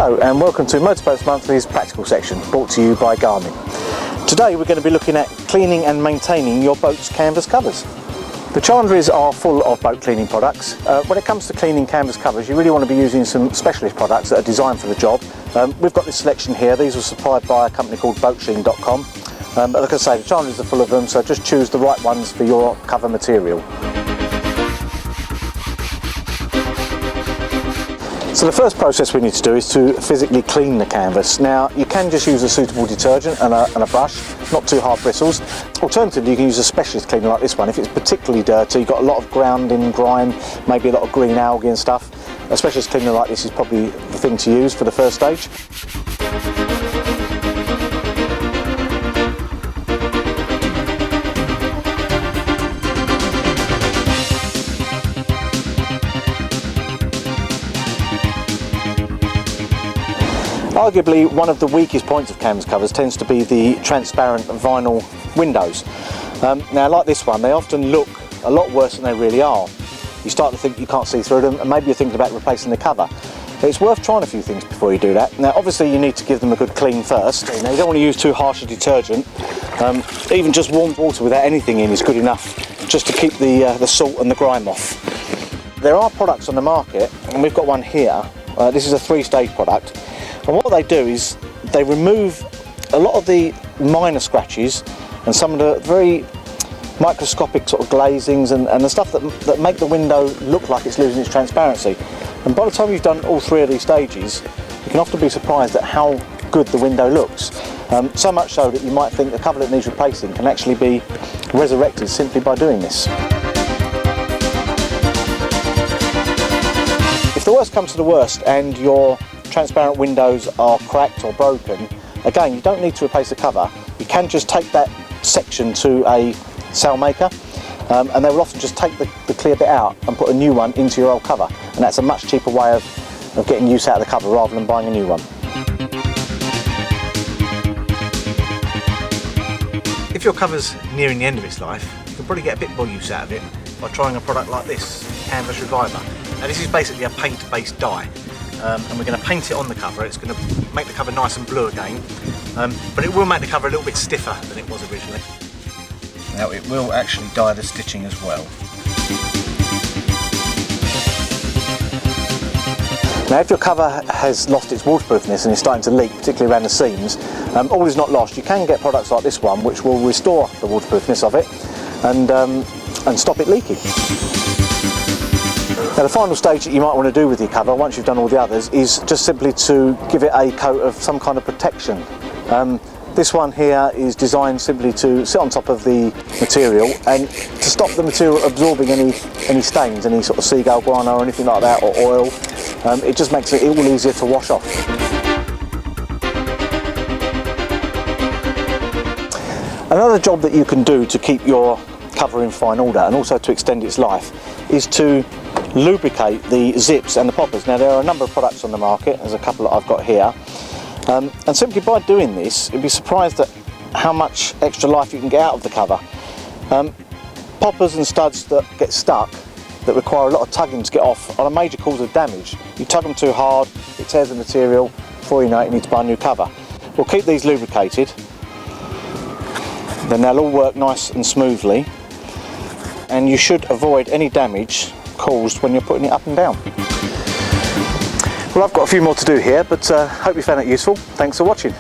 Hello and welcome to Motorboats Monthly's practical section, brought to you by Garmin. Today we're going to be looking at cleaning and maintaining your boat's canvas covers. The chandleries are full of boat cleaning products. When it comes to cleaning canvas covers, you really want to be using some specialist products that are designed for the job. We've got this selection here. These were supplied by a company called boatsheen.com. But like I say, the chandleries are full of them, so just choose the right ones for your cover material. So the first process we need to do is to physically clean the canvas. Now you can just use a suitable detergent and a brush, not too hard bristles. Alternatively, you can use a specialist cleaner like this one. If it's particularly dirty, you've got a lot of grounding grime, maybe a lot of green algae and stuff, a specialist cleaner like this is probably the thing to use for the first stage. Arguably, one of the weakest points of canvas covers tends to be the transparent vinyl windows. Now, like this one, they often look a lot worse than they really are. You start to think you can't see through them, and maybe you're thinking about replacing the cover. But it's worth trying a few things before you do that. Now, obviously, you need to give them a good clean first. Now, you don't want to use too harsh a detergent. Even just warm water without anything in is good enough, just to keep the salt and the grime off. There are products on the market, and we've got one here. This is a 3-stage product. And what they do is they remove a lot of the minor scratches and some of the very microscopic sort of glazings and the stuff that make the window look like it's losing its transparency. And by the time you've done all 3 of these stages, you can often be surprised at how good the window looks. So much so that you might think the cover that needs replacing can actually be resurrected simply by doing this. If the worst comes to the worst and your transparent windows are cracked or broken, again, you don't need to replace the cover. You can just take that section to a sail maker and they will often just take the clear bit out and put a new one into your old cover, and that's a much cheaper way of getting use out of the cover rather than buying a new one. If your cover's nearing the end of its life, you can probably get a bit more use out of it by trying a product like this, Canvas Reviver. Now, this is basically a paint-based dye. And we're going to paint it on the cover. It's going to make the cover nice and blue again, but it will make the cover a little bit stiffer than it was originally. Now it will actually dye the stitching as well. Now if your cover has lost its waterproofness and is starting to leak, particularly around the seams, all is not lost. You can get products like this one which will restore the waterproofness of it and stop it leaking. Now the final stage that you might want to do with your cover, once you've done all the others, is just simply to give it a coat of some kind of protection. This one here is designed simply to sit on top of the material and to stop the material absorbing any stains, any sort of seagull guano or anything like that, or oil. It just makes it all easier to wash off. Another job that you can do to keep your cover in fine order and also to extend its life is to lubricate the zips and the poppers. Now there are a number of products on the market, there's a couple that I've got here, and simply by doing this you'll be surprised at how much extra life you can get out of the cover. Poppers and studs that get stuck, that require a lot of tugging to get off, are a major cause of damage. You tug them too hard, it tears the material, before you know it you need to buy a new cover. We'll keep these lubricated, then they'll all work nice and smoothly, and you should avoid any damage caused when you're putting it up and down. Well, I've got a few more to do here, but hope you found it useful. Thanks for watching.